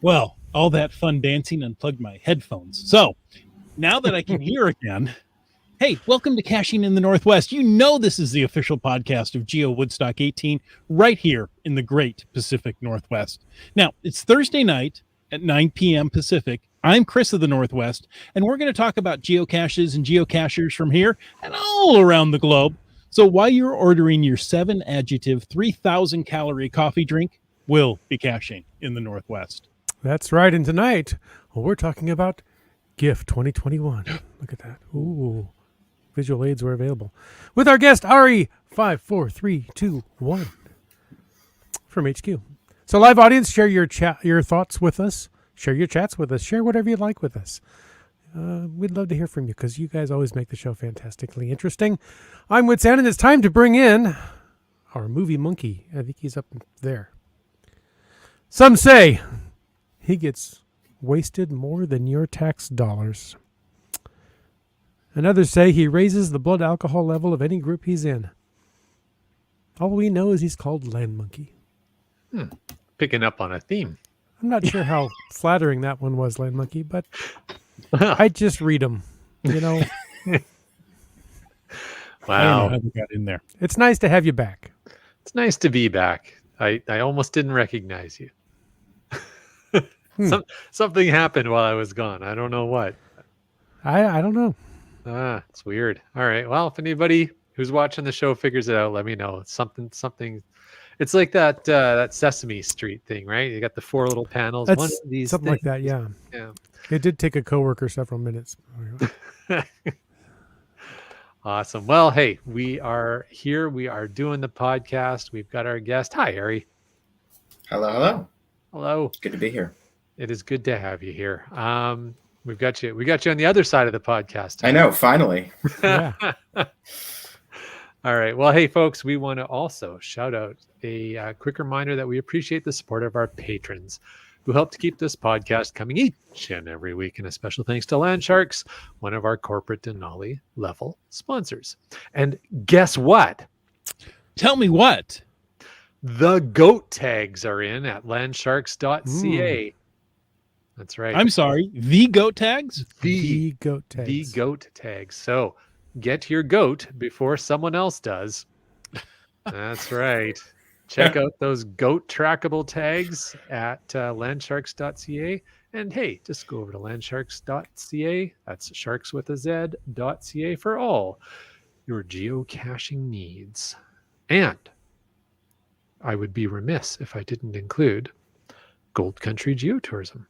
Well, all that fun dancing unplugged my headphones. So now that I can hear again, hey, welcome to Caching in the Northwest. You know this is the official podcast of GeoWoodstock 18 right here in the great Pacific Northwest. Now, it's Thursday night at 9 p.m. Pacific. I'm Chris of the Northwest, and we're going to talk about geocaches and geocachers from here and all around the globe. So while you're ordering your 7 adjective, 3,000 calorie coffee drink, we'll be caching in the Northwest. That's right. And tonight, we're talking about GIFF 2021. Look at that. Ooh. Visual aids were available. With our guest, Ari, 54321 from HQ. So live audience, share your thoughts with us. Share your chats with us. Share whatever you'd like with us. We'd love to hear from you because you guys always make the show fantastically interesting. I'm Witsan, and it's time to bring in our movie monkey. I think he's up there. Some say he gets wasted more than your tax dollars. And others say he raises the blood alcohol level of any group he's in. All we know is he's called Land Monkey. Picking up on a theme. I'm not sure how flattering that one was, Land Monkey, but I just read them, you know. I don't Wow. know how we got in there. It's nice to have you back. It's nice to be back. I almost didn't recognize you. Something happened while I was gone. I don't know what. I don't know. It's weird. All right. Well, if anybody who's watching the show figures it out, let me know. It's something. It's like that Sesame Street thing, right? You got the 4 little panels. That's one of these something like that, yeah. Yeah. It did take a coworker several minutes. Awesome. Well, hey, we are here. We are doing the podcast. We've got our guest. Hi, Ari. Hello. Hello. Good to be here. It is good to have you here. We got you on the other side of the podcast. I know, finally. Yeah. All right. Well, hey, folks, we want to also shout out a quick reminder that we appreciate the support of our patrons who help to keep this podcast coming each and every week. And a special thanks to Landsharks, one of our corporate Denali level sponsors. And guess what? Tell me what? The goat tags are in at landsharks.ca. That's right. I'm sorry, the goat tags? The goat tags. The goat tags. So get your goat before someone else does. That's right. Check out those goat trackable tags at landsharks.ca. And hey, just go over to landsharks.ca. That's sharks with a Z.ca for all your geocaching needs. And I would be remiss if I didn't include Gold Country Geotourism.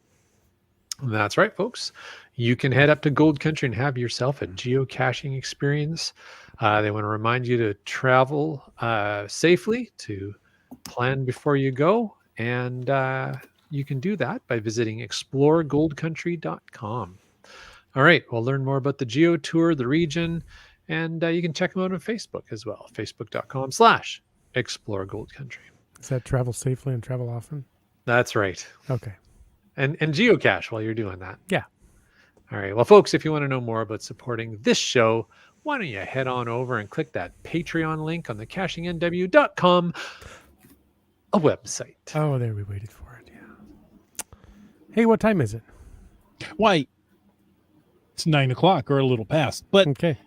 That's right, folks. You can head up to Gold Country and have yourself a geocaching experience. They want to remind you to travel safely, to plan before you go, and you can do that by visiting exploregoldcountry.com. All right, we'll learn more about the Geo Tour, the region, and you can check them out on Facebook as well, facebook.com/exploregoldcountry. Is that travel safely and travel often? That's right. Okay. And geocache while you're doing that. Yeah. All right. Well, folks, if you want to know more about supporting this show, why don't you head on over and click that Patreon link on the cachingnw.com a website. Oh, there we waited for it. Yeah. Hey, what time is it? Why, it's 9 o'clock or a little past, but Okay.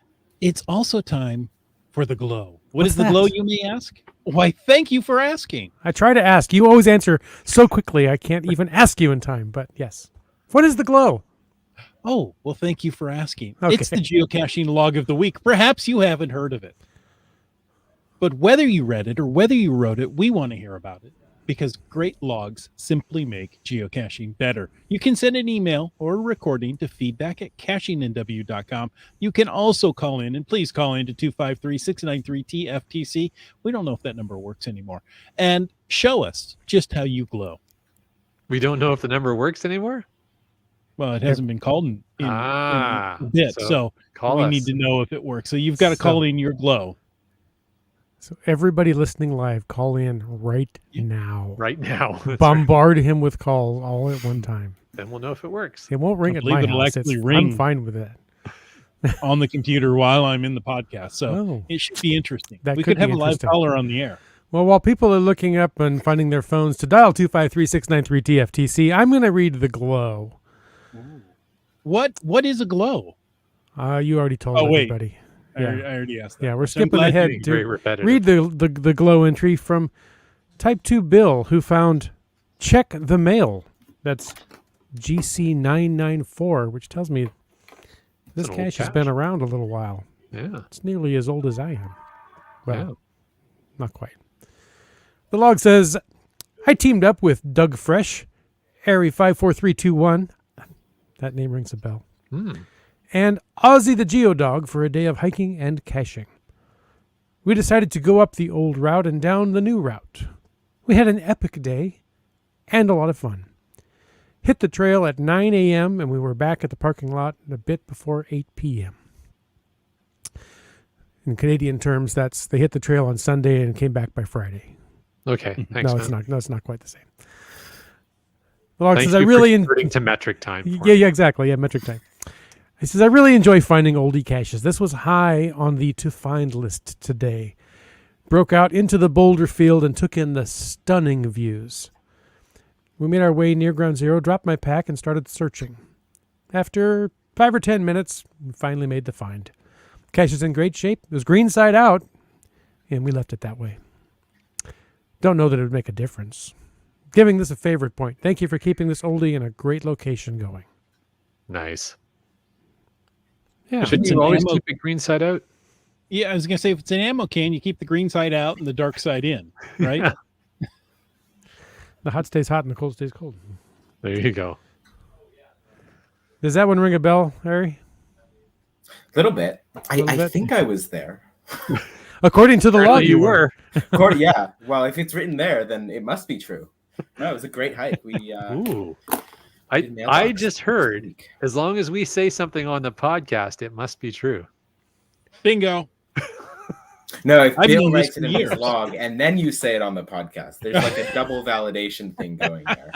it's also time for the glow. What What's is the that? glow, you may ask? Why, thank you for asking. I try to ask. You always answer so quickly, I can't even ask you in time, but yes. What is the glow? Oh, well, thank you for asking. Okay. It's the Geocaching Log of the Week. Perhaps you haven't heard of it. But whether you read it or whether you wrote it, we want to hear about it because great logs simply make geocaching better. You can send an email or a recording to feedback@cachingnw.com. You can also call in, and please call in to 253-693-TFTC. We don't know if that number works anymore. And show us just how you glow. We don't know if the number works anymore. Well, it hasn't been called in a bit, so call we us. need to know if it works. So you've got to call in your glow. So everybody listening live, call in right now. Right now. That's right. Bombard him with calls all at one time. Then we'll know if it works. It won't ring I at believe my it'll house. actually ring. I'm fine with that. On the computer while I'm in the podcast. So Oh. it should be interesting. That We could could have be a live interesting. caller on the air. Well, while people are looking up and finding their phones to dial 253-693-TFTC, I'm going to read the glow. What is a glow? You already told Oh, wait. everybody. I already asked that. Yeah, we're question. I'm skipping glad you ahead did. Very to repetitive. read the glow entry from Type 2 Bill, who found Check the Mail. That's GC994, which tells me this an old cache has cache. been around a little while. Yeah. It's nearly as old as I am. Well, Yeah. not quite. The log says, I teamed up with Doug Fresh, Airy 54321. That name rings a bell. And Ozzy the Geodog for a day of hiking and caching. We decided to go up the old route and down the new route. We had an epic day and a lot of fun. Hit the trail at 9 a.m. and we were back at the parking lot a bit before 8 p.m. In Canadian terms, that's they hit the trail on Sunday and came back by Friday. Okay. Thanks, No, man. it's not. No, it's not quite the same. The log Thank says, I you for really converting to metric time. for Yeah, me. yeah, exactly. Yeah, metric time. He says, I really enjoy finding oldie caches. This was high on the to find list today. Broke out into the boulder field and took in the stunning views. We made our way near ground zero, dropped my pack, and started searching. After 5 or 10 minutes, we finally made the find. Cache is in great shape. It was green side out, and we left it that way. Don't know that it would make a difference. Giving this a favorite point. Thank you for keeping this oldie in a great location going. Nice. Yeah. Shouldn't It's you an always ammo- keep it green side out? Yeah, I was gonna say if it's an ammo can, you keep the green side out and the dark side in, right? The hot stays hot and the cold stays cold. There you go. Does that one ring a bell, Harry? Little bit. Little I bit. think I was there. According to the log, Apparently you were. Yeah. Well, if it's written there, then it must be true. No, it was a great hike. We Ooh. did I mailbox just this heard, week. as long as we say something on the podcast, it must be true. Bingo. No, if I've Bill known this writes it for in his years. log and then you say it on the podcast, there's like a double validation thing going there.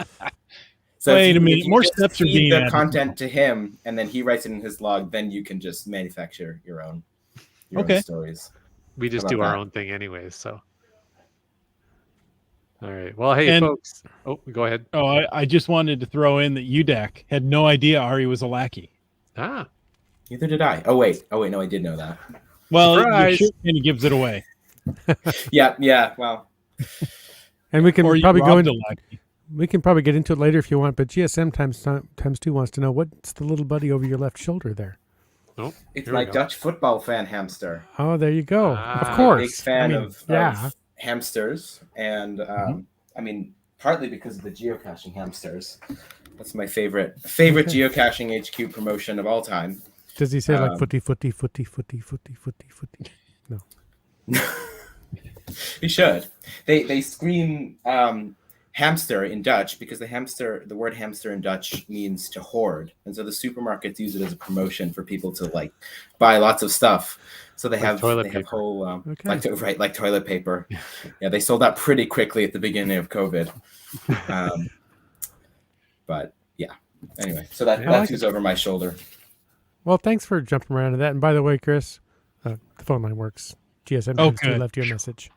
So Wait if a you- minute, if you more just steps are feed being the added. content to him and then he writes it in his log, then you can just manufacture your own Okay. stories. We just How do about our that? own thing anyways. So, all right. Well, hey, And- folks. Oh, go ahead. Oh, I just wanted to throw in that UDAC had no idea Ari was a lackey. Ah, Neither did I. Oh wait, no, I did know that. Well, your Surprise. shirt kind of gives it away. Yeah. Well, and we can Or you probably go robbed into a lackey. we can probably get into it later if you want. But GSM times two wants to know what's the little buddy over your left shoulder there. oh, it's here we my go. Dutch football fan hamster. Oh, there you go. Ah, Of Big course. fan I mean, of yeah. hamsters, and I mean partly because of the geocaching hamsters. That's my favorite geocaching HQ promotion of all time. Does he say like um, footy? No. You should. They scream hamster in Dutch because the word hamster in Dutch means to hoard, and so the supermarkets use it as a promotion for people to like buy lots of stuff. So they Like have toilet they have paper. whole Okay. like toilet paper. Yeah, they sold out pretty quickly at the beginning of COVID. But yeah. Anyway, so Yeah, I that's like who's over my shoulder. Well, thanks for jumping around to that. And by the way, Chris, the phone line works. GSM Oh, times two good. left you a message.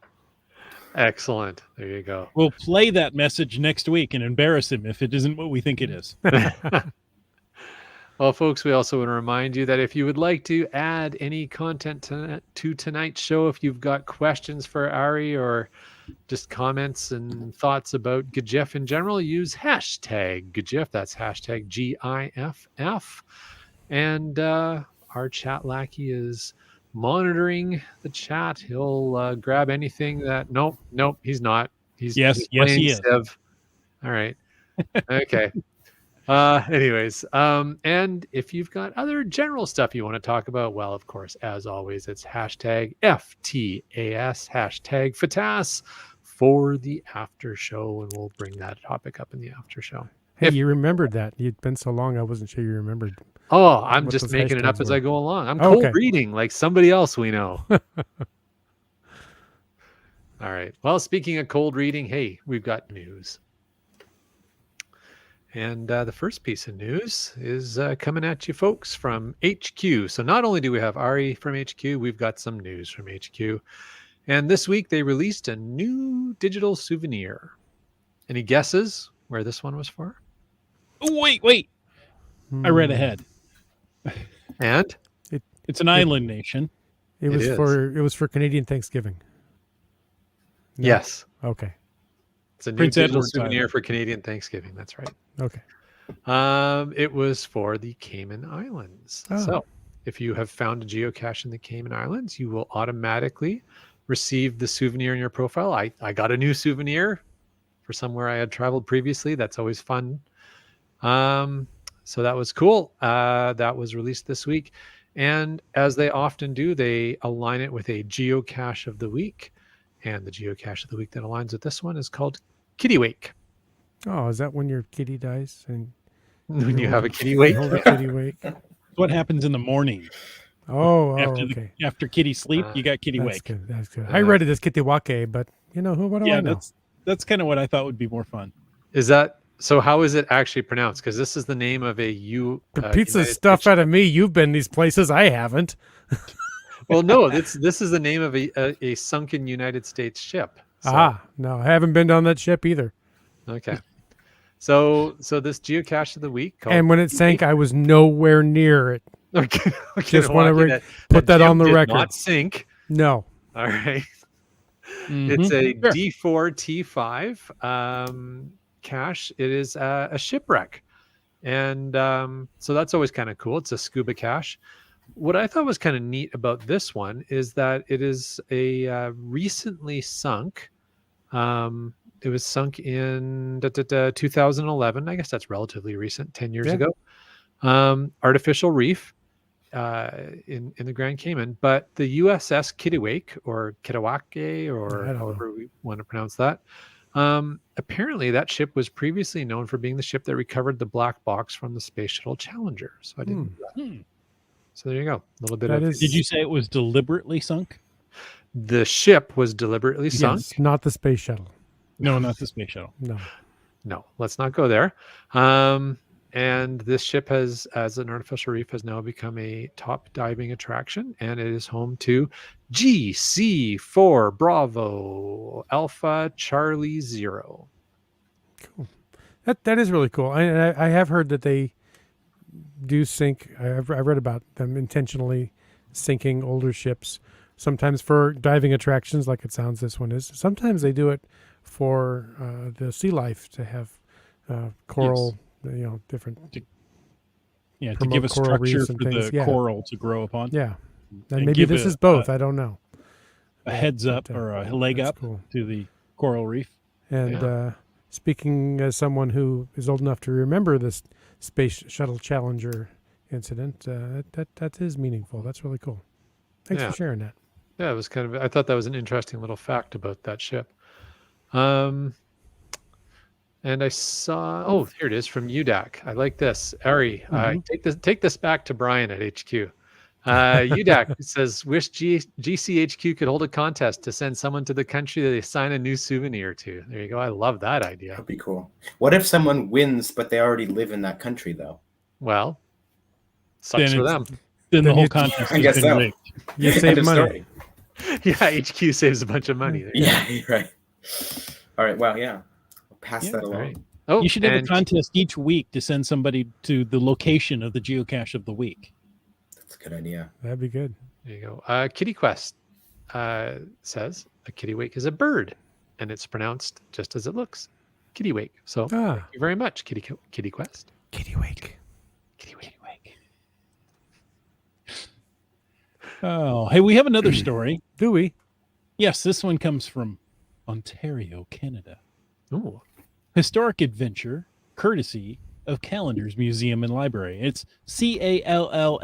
Excellent. There you go. We'll play that message next week and embarrass him if it isn't what we think it is. Well, folks, we also want to remind you that if you would like to add any content to tonight's show, if you've got questions for Ari or just comments and thoughts about GIFF in general, use hashtag GIFF. That's hashtag GIFF. And our chat lackey is monitoring the chat. He'll grab anything that. Nope, he's not. He's Yes, he's yes, he playing is. Civ. All right. Okay. Anyways, and if you've got other general stuff you want to talk about, well, of course, as always, it's hashtag FTAS, hashtag FTAS for the after show, and we'll bring that topic up in the after show. Hey, If- you remembered that. You'd been so long, I wasn't sure you remembered. Oh, I'm What just those making it up hashtags as were. I go along. I'm Oh, cold okay. reading like somebody else we know. All right. Well, speaking of cold reading, hey, we've got news. And the first piece of news is coming at you folks from HQ. So not only do we have Ari from HQ, we've got some news from HQ. And this week they released a new digital souvenir. Any guesses where this one was for? Oh, wait. I read ahead. And It's an island nation. It was is. for Canadian Thanksgiving. No? Yes, Okay. it's a new Prince digital Edward souvenir Island. for Canadian Thanksgiving. That's right. Okay. It was for the Cayman Islands. Oh. So if you have found a geocache in the Cayman Islands, you will automatically receive the souvenir in your profile. I got a new souvenir for somewhere I had traveled previously. That's always fun. So that was cool. That was released this week. And as they often do, they align it with a geocache of the week. And the geocache of the week that aligns with this one is called Kitty Wake. Oh, is that when your kitty dies and When you have a kitty you wake. hold a kitty wake? What happens in the morning Okay. after kitty sleep? You got kitty That's wake. good. That's good. I read it as kitty wake, but what do I Yeah, know? that's kind of what I thought would be more fun. Is that so? How is it actually pronounced? Because this is the name of a The pizza United stuff States out of me. You've been these places. I haven't. Well, no, this is the name of a sunken United States ship. So, No, I haven't been on that ship either. okay. So this geocache of the week. And when it sank, I was nowhere near it. Okay. Just no, want okay, to put that gem on the did record. Not sink. No. All right. Mhm. It's a Sure. D4T5 cache. It is a shipwreck, and so that's always kind of cool. It's a scuba cache. What I thought was kind of neat about this one is that it is a recently sunk. It was sunk in 2011. I guess that's relatively recent, 10 years Yeah. ago. Artificial reef in the Grand Cayman, but the USS Kittiwake or Kittiwake, or I don't however we want to pronounce that. Apparently, that ship was previously known for being the ship that recovered the black box from the Space Shuttle Challenger. So I didn't. know that. So there you go. A little bit That of. is- Did you say it was deliberately sunk? The ship was deliberately sunk. Yes, not the space shuttle. No, not the space shuttle. No. Let's not go there. And this ship has, as an artificial reef, has now become a top diving attraction, and it is home to GC4 Bravo Alpha Charlie 0. Cool. That is really cool. I have heard that they do sink. I've read about them intentionally sinking older ships, sometimes for diving attractions, like it sounds this one is. Sometimes they do it for the sea life, to have coral, different. To promote give a coral structure reefs for and things, the yeah. coral to grow upon. Yeah. And And maybe give this a- is both. I don't know. A heads up But, or a leg that's up cool. to the coral reef. And speaking as someone who is old enough to remember this Space Shuttle Challenger incident, that is meaningful. That's really cool. Thanks Yeah. for sharing that. Yeah, it was kind of. I thought that was an interesting little fact about that ship. And I saw. Oh, here it is from UDAC. I like this. Ari, take this back to Brian at HQ. UDAC says, "Wish GCHQ could hold a contest to send someone to the country that they assign a new souvenir to." There you go. I love that idea. That'd be cool. What if someone wins, but they already live in that country, though? Well, sucks Then for it's- them. Then Then the whole you- contest I has guess been so. rigged. You End save of money. story. Yeah, HQ saves a bunch of money there. Yeah, you're right. All right. Well, yeah. I'll pass Yeah, that All along. right. Oh, You should have a and contest each week to send somebody to the location of the geocache of the week. That's a good idea. That'd be good. there you go. Kitty Quest says a kittiwake is a bird, and it's pronounced just as it looks, kittiwake. So thank you very much, Kitty Quest. Kitty wake. Kittiwake. Oh, hey, we have another story. Do we? Yes, this one comes from Ontario, Canada. Ooh. Historic adventure, courtesy of Callender's Museum and Library. It's Callander.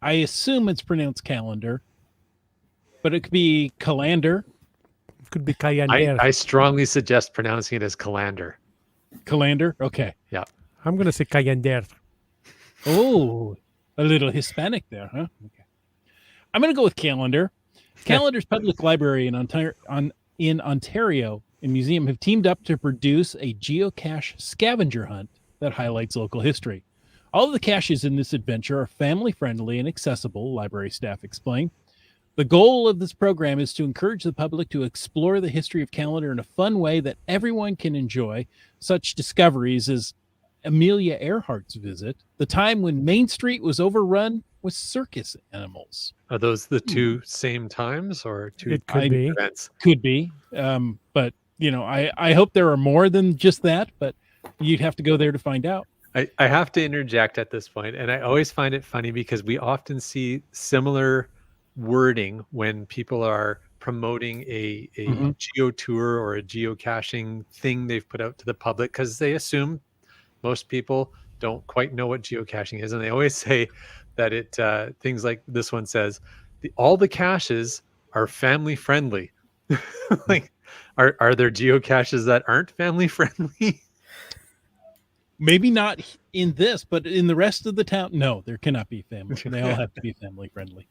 I assume it's pronounced calendar, but it could be Calander. Could be Cayander. I strongly suggest pronouncing it as Calander. Calander? Okay. I'm going to say Cayander. Oh, a little Hispanic there, huh? Okay. I'm going to go with Calendar. Calendar's Public Library in Ontario and museum have teamed up to produce a geocache scavenger hunt that highlights local history. All of the caches in this adventure are family-friendly and accessible, library staff explained. The goal of this program is to encourage the public to explore the history of calendar in a fun way that everyone can enjoy. Such discoveries as Amelia Earhart's visit, the time when Main Street was overrun with circus animals. Are those the two same times or two It could be. events? Could be. But, I hope there are more than just that, but you'd have to go there to find out. I have to interject at this point, and I always find it funny because we often see similar wording when people are promoting a geo tour or a geocaching thing they've put out to the public, because they assume most people don't quite know what geocaching is, and they always say that it things like this one says all the caches are family friendly. Like, are there geocaches that aren't family friendly? Maybe not in this, but in the rest of the town, no, there cannot be family. They all have to be family friendly.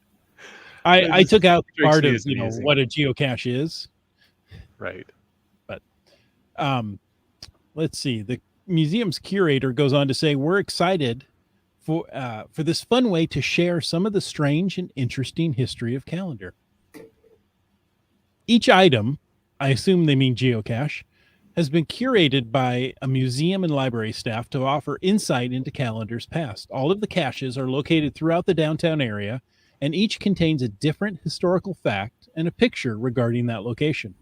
I took out part of what a geocache is, right? But let's see. The museum's curator goes on to say, "We're excited for this fun way to share some of the strange and interesting history of calendar. Each item, I assume they mean geocache, has been curated by a museum and library staff to offer insight into calendars past. All of the caches are located throughout the downtown area, and each contains a different historical fact and a picture regarding that location.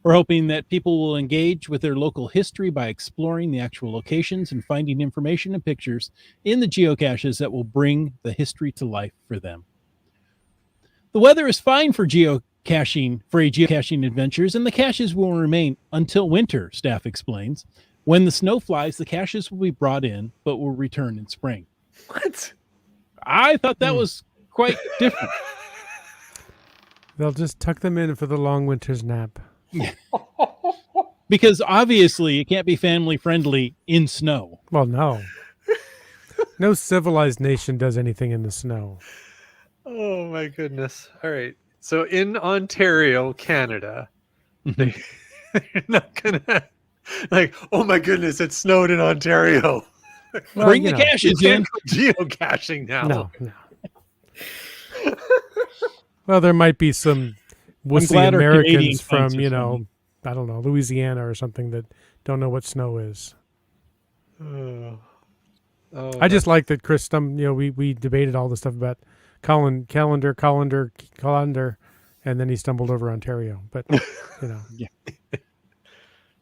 We're hoping that people will engage with their local history by exploring the actual locations and finding information and pictures in the geocaches that will bring the history to life for them. The weather is fine for geocaching adventures, and the caches will remain until winter," staff explains. "When the snow flies, the caches will be brought in, but will return in spring." What? I thought that was quite different. They'll just tuck them in for the long winter's nap. Because obviously it can't be family friendly in snow. Well, no. No civilized nation does anything in the snow. Oh my goodness. All right. So in Ontario, Canada, they're not gonna like, oh my goodness, it snowed in Ontario. Well, Bring the caches in. Geocaching now. No. Well, there might be some wussy glad our Canadian Americans from, friends are funny. I don't know, Louisiana or something that don't know what snow is. I just like that Chris, we debated all the stuff about calendar, and then he stumbled over Ontario. But, Yeah.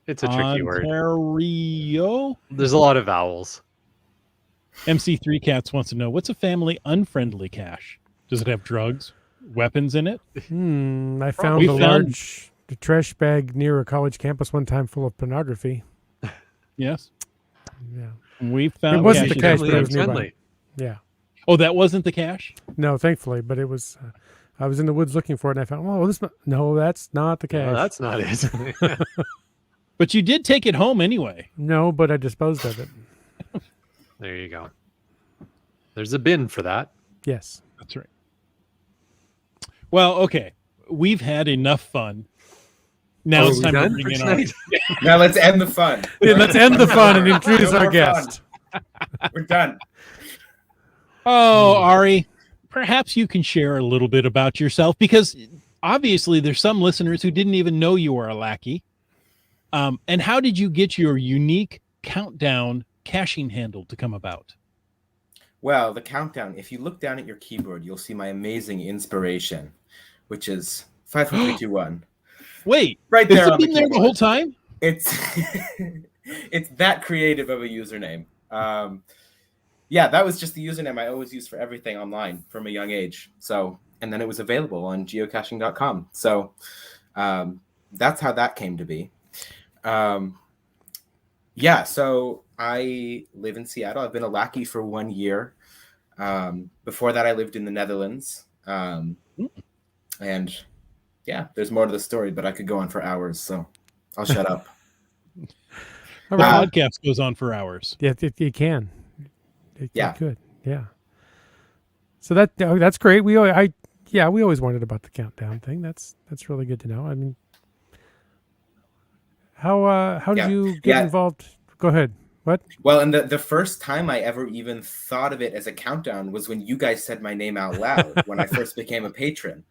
It's a tricky word. Ontario. There's a lot of vowels. MC3 Cats wants to know, what's a family unfriendly cache? Does it have drugs, weapons in it? I found We a found- large trash bag near a college campus one time full of pornography. Yes. Yeah. We found It wasn't the caches cache, that but it have was nearby. Friendly. Yeah. Oh, that wasn't the cache? No, thankfully, but it was. I was in the woods looking for it, and I found. Oh, no, that's not the cache. No, that's not it. But you did take it home anyway. No, but I disposed of it. There you go. There's a bin for that. Yes. That's right. Well, okay. We've had enough fun. Now Oh, it's we time to done bring for in tonight? Now let's end the fun. Let's end the fun and introduce No our more guest. We're done. Oh, Ari, perhaps you can share a little bit about yourself, because obviously there's some listeners who didn't even know you were a lackey. And how did you get your unique countdown caching handle to come about? Well, the countdown, if you look down at your keyboard, you'll see my amazing inspiration, which is 5, 4, 3, 2, 1. Wait, Right has there it on the been there the keyboard. whole time? It's it's that creative of a username. Yeah, that was just the username I always use for everything online from a young age. So, and then it was available on geocaching.com. So that's how that came to be. Yeah, so I live in Seattle. I've been a lackey for 1 year. Before that, I lived in the Netherlands. And yeah, there's more to the story, but I could go on for hours, so I'll shut up. Our podcast goes on for hours. Yeah, it can. Yeah. It could. Yeah. So that's great. We always wondered about the countdown thing. That's really good to know. I mean, how did you get involved? Go ahead. What? Well, and the first time I ever even thought of it as a countdown was when you guys said my name out loud when I first became a patron.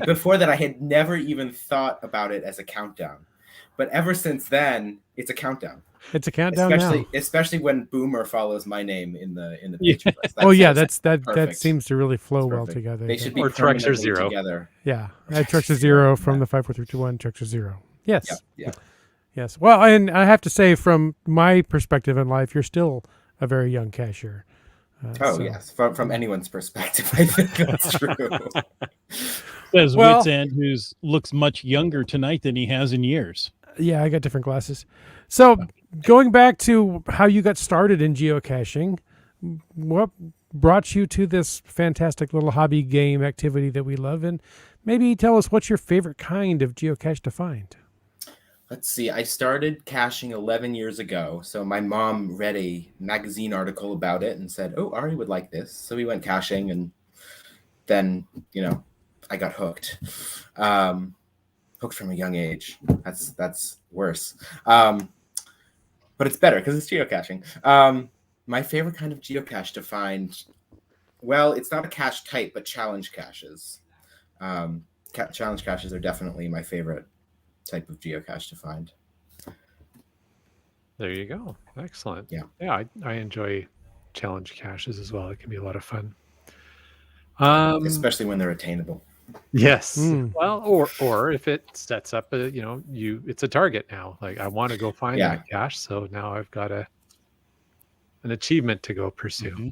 Before that I had never even thought about it as a countdown, but ever since then it's a countdown. It's a countdown Especially when Boomer follows my name in the Yeah. page list. Oh yeah, that's that perfect. seems to really flow That's well perfect. together. They should be Or Trucks are permanently zero. together. Yeah, Trucks are zero from the 54321. Trucks are zero. Yes. Yeah. Yes. Well, and I have to say, from my perspective in life, you're still a very young cashier. Yes, from anyone's perspective, I think that's true. Says Well- Wits End, who looks much younger tonight than he has in years. Yeah, I got different glasses. So, going back to how you got started in geocaching, what brought you to this fantastic little hobby game activity that we love? And maybe tell us what's your favorite kind of geocache to find. Let's see. I started caching 11 years ago. So my mom read a magazine article about it and said, "Oh, Ari would like this." So we went caching, and then, I got hooked. Hooked from a young age. That's worse. But it's better because it's geocaching. My favorite kind of geocache to find, well, it's not a cache type, but challenge caches. Challenge caches are definitely my favorite type of geocache to find. There you go. Excellent. Yeah. Yeah, I enjoy challenge caches as well. It can be a lot of fun. Especially when they're attainable. Yes. Mm. Well, or if it sets up it's a target now. Like, I want to go find that cache, so now I've got an achievement to go pursue. Mm-hmm.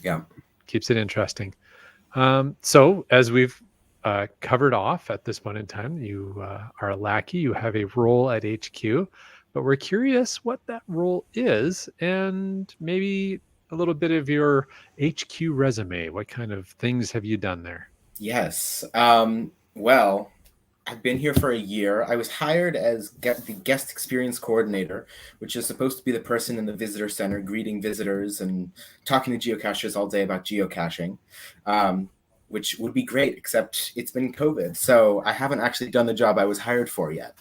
Yeah. Keeps it interesting. So as we've covered off at this point in time, you are a lackey. You have a role at HQ, but we're curious what that role is, and maybe a little bit of your HQ resume. What kind of things have you done there? Yes. Well, I've been here for a year. I was hired as the guest experience coordinator, which is supposed to be the person in the visitor center greeting visitors and talking to geocachers all day about geocaching, which would be great, except it's been COVID. So I haven't actually done the job I was hired for yet.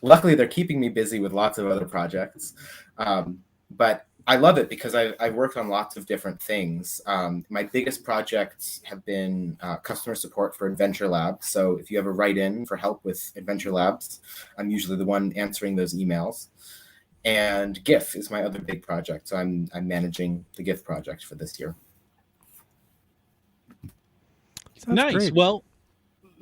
Luckily, they're keeping me busy with lots of other projects. But I love it because I've worked on lots of different things. My biggest projects have been customer support for Adventure Labs. So if you ever write in for help with Adventure Labs, I'm usually the one answering those emails. And GIFF is my other big project. So I'm managing the GIFF project for this year. Sounds Nice. great. Well,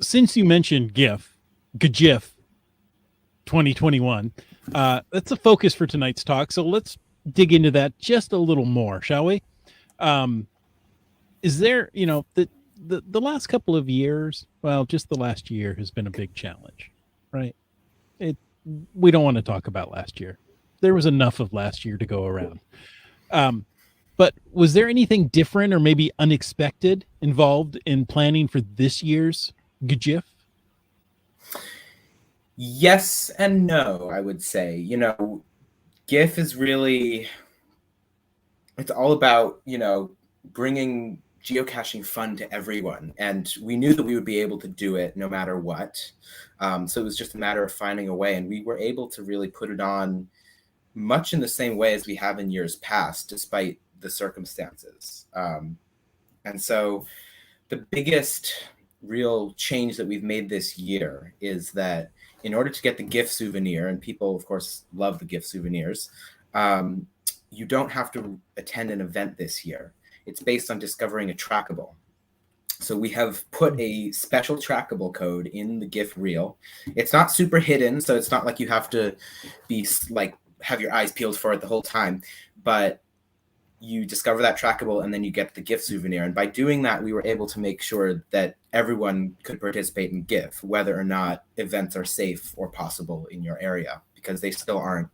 since you mentioned GIFF 2021, that's a focus for tonight's talk. So let's dig into that just a little more, shall we? Is there, the last couple of years, well, just the last year has been a big challenge, right? We don't want to talk about last year. There was enough of last year to go around. But was there anything different or maybe unexpected involved in planning for this year's GIF? Yes and no, I would say. GIF is really, it's all about, bringing geocaching fun to everyone. And we knew that we would be able to do it no matter what. So it was just a matter of finding a way. And we were able to really put it on much in the same way as we have in years past, despite the circumstances. And so the biggest real change that we've made this year is that in order to get the GIF souvenir, and people, of course, love the GIF souvenirs, you don't have to attend an event this year. It's based on discovering a trackable. So we have put a special trackable code in the GIF reel. It's not super hidden, so it's not like you have to be like have your eyes peeled for it the whole time, but you discover that trackable and then you get the GIF souvenir. And by doing that, we were able to make sure that everyone could participate in GIF, whether or not events are safe or possible in your area, because they still aren't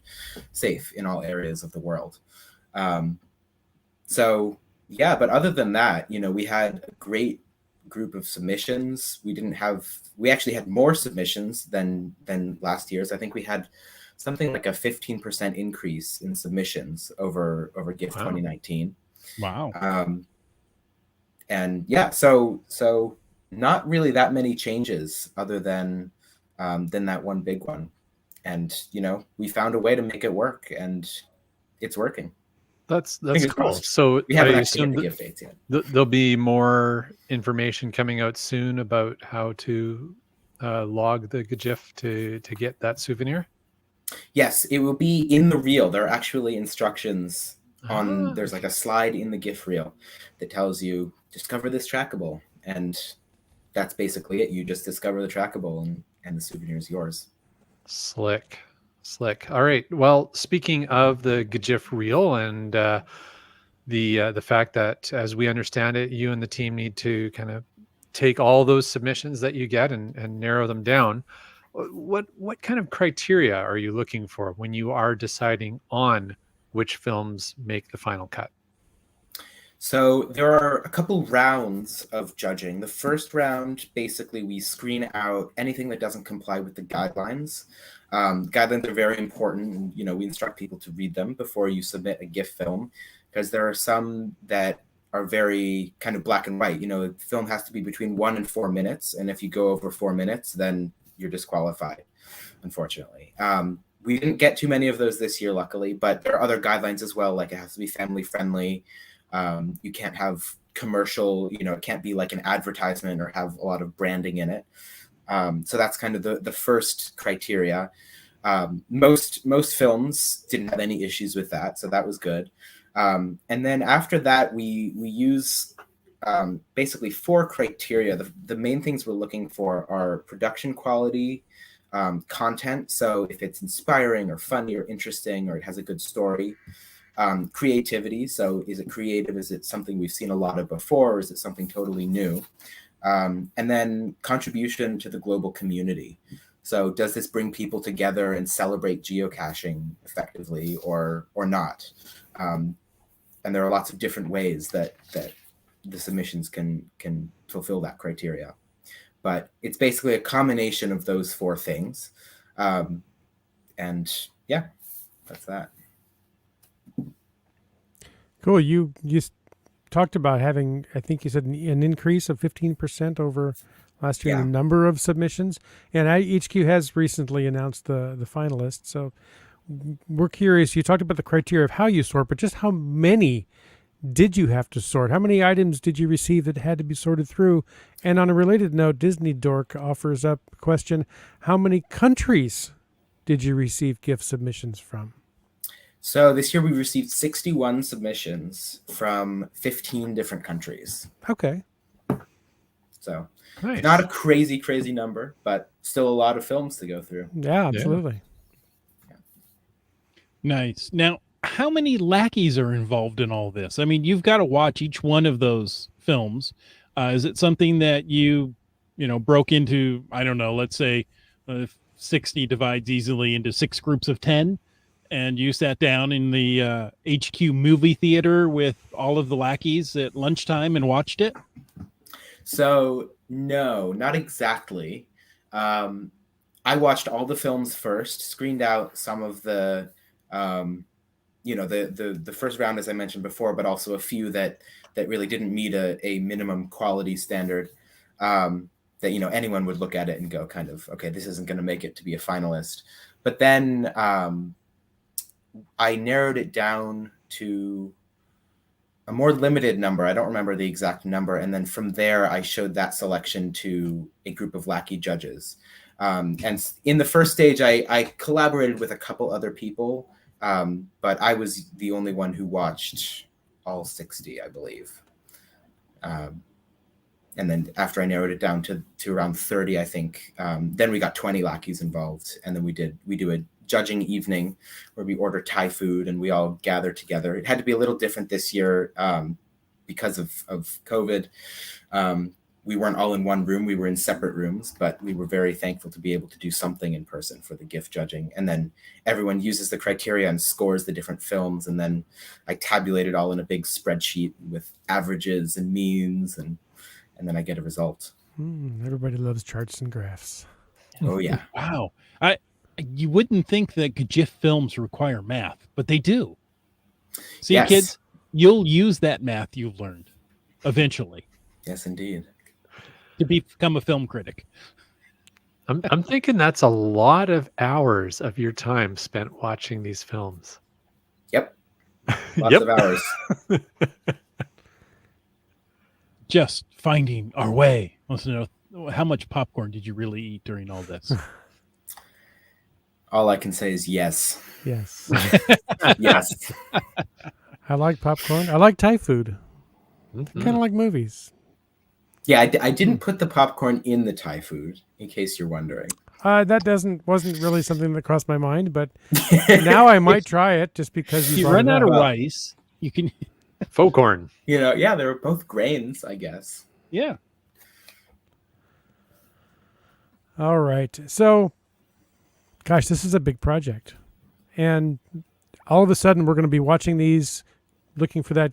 safe in all areas of the world. So yeah, but other than that, we had a great group of submissions. We actually had more submissions than last year's. I think we had something like a 15% increase in submissions over GIF 2019. Wow. And yeah, so not really that many changes other than that one big one. And we found a way to make it work, and it's working. That's Fingers cool. crossed. So We I haven't actually assume hit the that gift dates yet. there'll be more information coming out soon about how to log the GIF to get that souvenir. Yes, it will be in the reel. There are actually instructions on. There's like Okay. a slide in the GIF reel that tells you discover this trackable, and that's basically it. You just discover the trackable, and the souvenir is yours. Slick. All right. Well, speaking of the GIF reel and the fact that, as we understand it, you and the team need to kind of take all those submissions that you get and narrow them down. What kind of criteria are you looking for when you are deciding on which films make the final cut? So there are a couple rounds of judging. The first round, basically, we screen out anything that doesn't comply with the guidelines. Guidelines are very important, and we instruct people to read them before you submit a GIF film, because there are some that are very kind of black and white. The film has to be between 1 and 4 minutes, and if you go over 4 minutes, then you're disqualified, unfortunately. We didn't get too many of those this year, luckily, but there are other guidelines as well, like it has to be family friendly. You can't have commercial, it can't be like an advertisement or have a lot of branding in it. So that's kind of the first criteria. Most films didn't have any issues with that, so that was good. And then after that, we use basically 4 criteria. The main things we're looking for are production quality, content. So if it's inspiring or funny or interesting, or it has a good story. Creativity. So is it creative? Is it something we've seen a lot of before? Or is it something totally new? And then contribution to the global community. So does this bring people together and celebrate geocaching effectively or not? And there are lots of different ways that the submissions can fulfill that criteria. But it's basically a combination of those 4 things. And yeah, that's that. Cool. You talked about having, I think you said, an increase of 15% over last year in the number of submissions. And HQ has recently announced the finalists. So we're curious. You talked about the criteria of how you sort, but just how many did you have to sort? How many items did you receive that had to be sorted through? And on a related note, Disney Dork offers up a question. How many countries did you receive gift submissions from? So this year we received 61 submissions from 15 different countries. Okay. So Nice. not a crazy number, but still a lot of films to go through. Yeah, absolutely. Yeah. Nice. Now, how many lackeys are involved in all this? I mean, you've got to watch each one of those films. Is it something that you broke into, I don't know, let's say 60 divides easily into 6 groups of 10? And you sat down in the HQ movie theater with all of the lackeys at lunchtime and watched it? So no, not exactly. I watched all the films first, screened out some of the, the first round, as I mentioned before, but also a few that really didn't meet a minimum quality standard that, anyone would look at it and go kind of, okay, this isn't going to make it to be a finalist. But then I narrowed it down to a more limited number. I don't remember the exact number. And then from there, I showed that selection to a group of lackey judges. And in the first stage, I collaborated with a couple other people, but I was the only one who watched all 60, I believe. And then after I narrowed it down to around 30, I think, then we got 20 lackeys involved. And then we do a judging evening where we order Thai food and we all gather together. It had to be a little different this year because of COVID. We weren't all in one room. We were in separate rooms, but we were very thankful to be able to do something in person for the gift judging. And then everyone uses the criteria and scores the different films. And then I tabulate it all in a big spreadsheet with averages and means, and then I get a result. Everybody loves charts and graphs. Oh yeah. Wow. You wouldn't think that GIF films require math, but they do. See, Yes. Kids, you'll use that math you've learned eventually Yes, indeed. to become a film critic. I'm thinking that's a lot of hours of your time spent watching these films. Yep. Lots of hours. Just finding our way. Wants to know, how much popcorn did you really eat during all this? All I can say is yes. Yes. Yes. I like popcorn. I like Thai food. Mhm. Kind of like movies. Yeah, I didn't put the popcorn in the Thai food, in case you're wondering. That wasn't really something that crossed my mind, but now I might try it just because If you you brought run it out of up. rice, you can. Faux corn. Yeah, they were both grains, I guess. Yeah. All right. So, gosh, this is a big project. And all of a sudden, we're going to be watching these, looking for that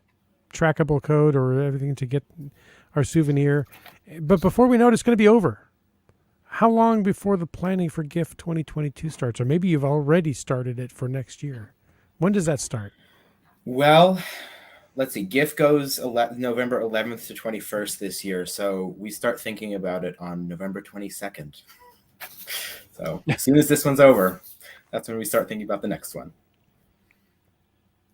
trackable code or everything to get our souvenir. But before we know it, it's going to be over. How long before the planning for GIFF 2022 starts? Or maybe you've already started it for next year. When does that start? Well, let's see. GIFF goes November 11th to 21st this year. So we start thinking about it on November 22nd. So as soon as this one's over, that's when we start thinking about the next one.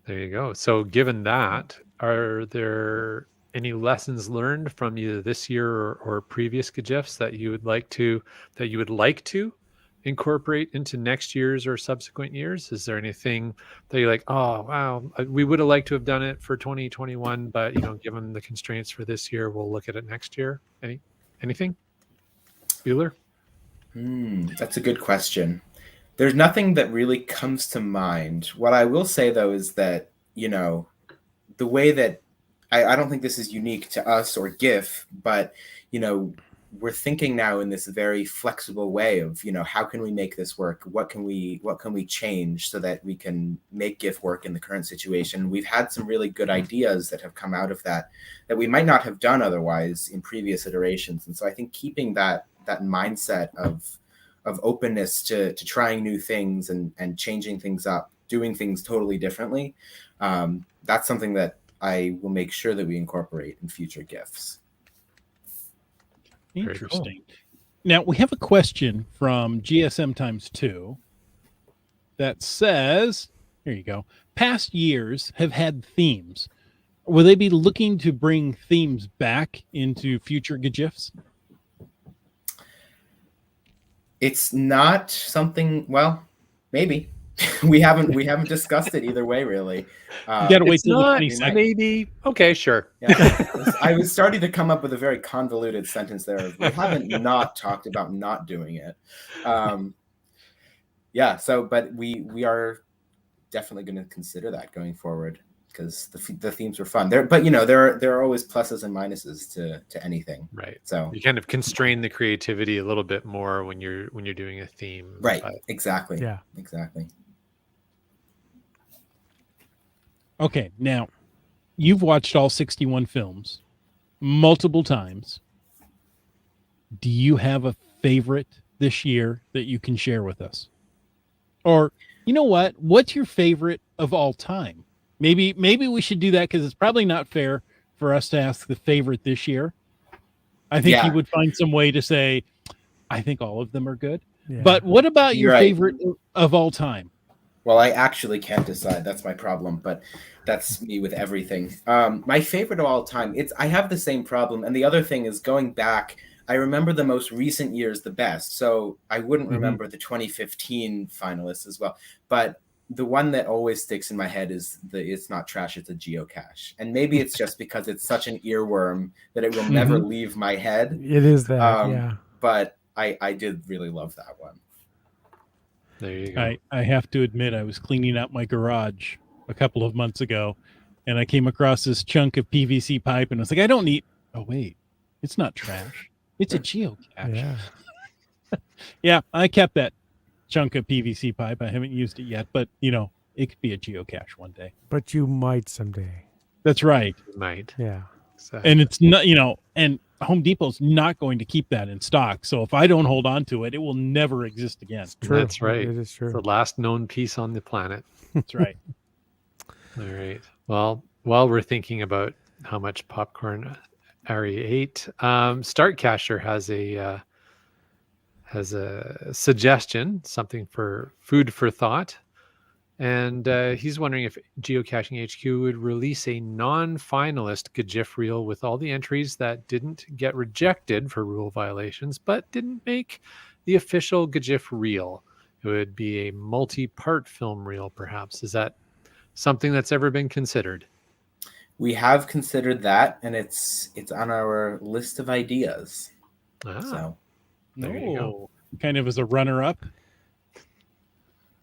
There you go. So given that, are there any lessons learned from either this year or previous GIFs that you would like to incorporate into next year's or subsequent years? Is there anything that you're like, oh wow, we would have liked to have done it for 2021, but given the constraints for this year, we'll look at it next year? Anything? Bueller? That's a good question. There's nothing that really comes to mind. What I will say though is that, the way that I don't think this is unique to us or GIFF, but we're thinking now in this very flexible way of how can we make this work? What can we change so that we can make GIFF work in the current situation? We've had some really good ideas that have come out of that we might not have done otherwise in previous iterations. And so I think keeping that mindset of openness to trying new things and changing things up, doing things totally differently, that's something that I will make sure that we incorporate in future GIFs. Interesting. Cool. Now we have a question from GSM times 2 that says, here you go. Past years have had themes. Will they be looking to bring themes back into future GIFs? It's not something, well, maybe. we haven't discussed it either way, really. You gotta wait till the 22nd. Maybe. Okay, sure. Yeah. I was starting to come up with a very convoluted sentence there. We haven't not talked about not doing it. But we are definitely going to consider that going forward because the themes were fun. There are always pluses and minuses to anything. Right. So you kind of constrain the creativity a little bit more when you're doing a theme. Right. Exactly. Yeah. Exactly. Okay, now you've watched all 61 films multiple times. Do you have a favorite this year that you can share with us? Or, you know what? What's your favorite of all time? Maybe we should do that because it's probably not fair for us to ask the favorite this year. I think you would find some way to say, I think all of them are good. Yeah. But what about your favorite of all time? Well, I actually can't decide. That's my problem, but that's me with everything. My favorite of all time, I have the same problem. And the other thing is going back, I remember the most recent years the best. So I wouldn't remember the 2015 finalists as well. But the one that always sticks in my head is it's not trash, it's a geocache. And maybe it's just because it's such an earworm that it will never leave my head. It is that, yeah. But I did really love that one. There you go. I have to admit, I was cleaning out my garage a couple of months ago, and I came across this chunk of PVC pipe, and I was like, I don't need... Oh, wait. It's not trash. It's a geocache. Yeah. Yeah, I kept that chunk of PVC pipe. I haven't used it yet, but, it could be a geocache one day. But you might someday. That's right. You might. Yeah. Exactly. And it's not, and Home Depot's not going to keep that in stock. So if I don't hold on to it, it will never exist again. It's true. That's right. It is true. It's the last known piece on the planet. That's right. All right. Well, while we're thinking about how much popcorn Ari ate, Startcacher has a suggestion, something for food for thought. And he's wondering if Geocaching HQ would release a non-finalist GIF reel with all the entries that didn't get rejected for rule violations, but didn't make the official GIF reel. It would be a multi-part film reel, perhaps. Is that something that's ever been considered? We have considered that, and it's on our list of ideas. Ah, So there you go. Kind of as a runner-up.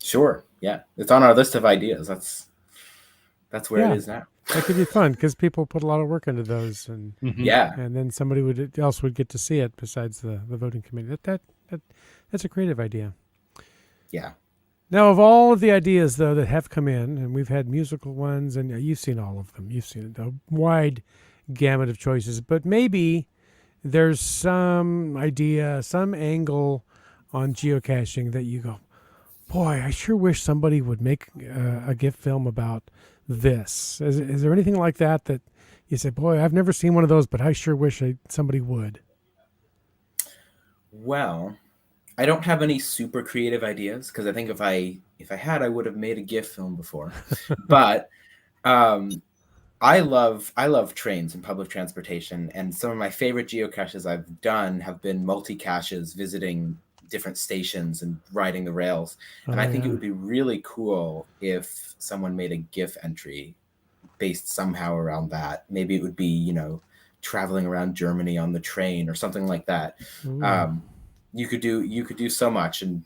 sure, yeah, it's on our list of ideas. That's where Yeah. it is now. That could be fun because people put a lot of work into those, and Yeah, and then somebody else would get to see it besides the voting committee. That's a creative idea. yeah. Now, of all of the ideas though that have come in, and we've had musical ones, and you've seen all of them. You've seen a wide gamut of choices, but maybe there's some idea, some angle on geocaching that you go, boy, I sure wish somebody would make a GIF film about this. Is there anything like that you say, boy, I've never seen one of those, but I sure wish somebody would? Well, I don't have any super creative ideas because I think if I had, I would have made a GIF film before. But I love trains and public transportation, and some of my favorite geocaches I've done have been multi-caches, visiting different stations and riding the rails. And I think it would be really cool if someone made a GIF entry based somehow around that. Maybe it would be, traveling around Germany on the train or something like that. You could do so much, and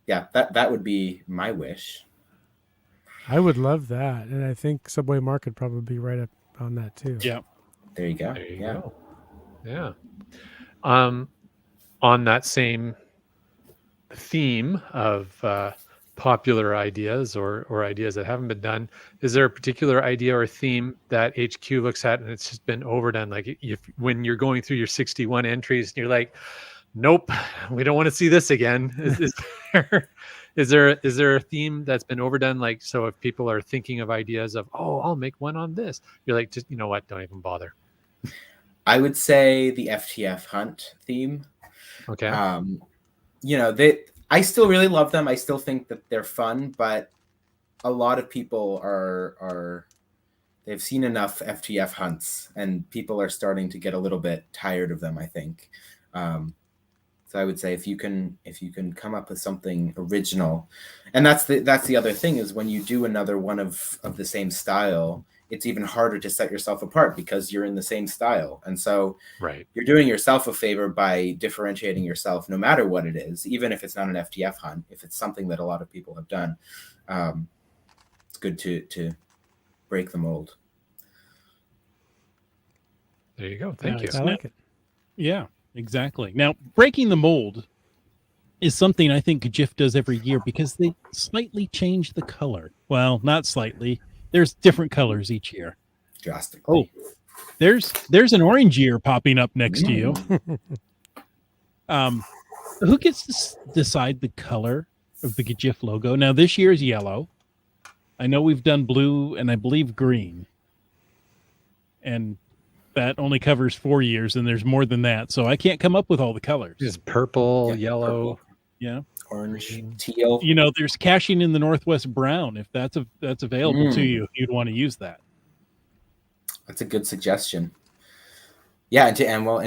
that would be my wish. I would love that, and I think Subway Mark could probably be right up on that too. Yeah. There you go. There you Yeah. go. Yeah. On that same theme of popular ideas or ideas that haven't been done, is there a particular idea or theme that HQ looks at and it's just been overdone? Like when you're going through your 61 entries, you're like, nope, we don't want to see this again. Is there a theme that's been overdone? Like, so if people are thinking of ideas of, oh, I'll make one on this, you're like, just, you know what? Don't even bother. I would say the FTF hunt theme. Okay. I still really love them. I still think that they're fun, but a lot of people they've seen enough FTF hunts, and people are starting to get a little bit tired of them, I think. So I would say if you can come up with something original, and that's the other thing, is when you do another one of the same style, it's even harder to set yourself apart because you're in the same style. And so right, you're doing yourself a favor by differentiating yourself, no matter what it is, even if it's not an FTF hunt, if it's something that a lot of people have done. It's good to break the mold. There you go. Thank you. I like it. Yeah, exactly. Now, breaking the mold is something I think GIF does every year because they slightly change the color. Well, not slightly. There's different colors each year. Drastically. Oh, there's an orange ear popping up next to you. Who gets to decide the color of the GIF logo? Now, this year is yellow. I know we've done blue and I believe green. And that only covers 4 years, and there's more than that. So I can't come up with all the colors. It's purple, Yeah, yellow. purple, Yeah. orange, green, teal. There's caching in the NorthWest brown. If that's available to you, you'd want to use that. That's a good suggestion. Yeah, and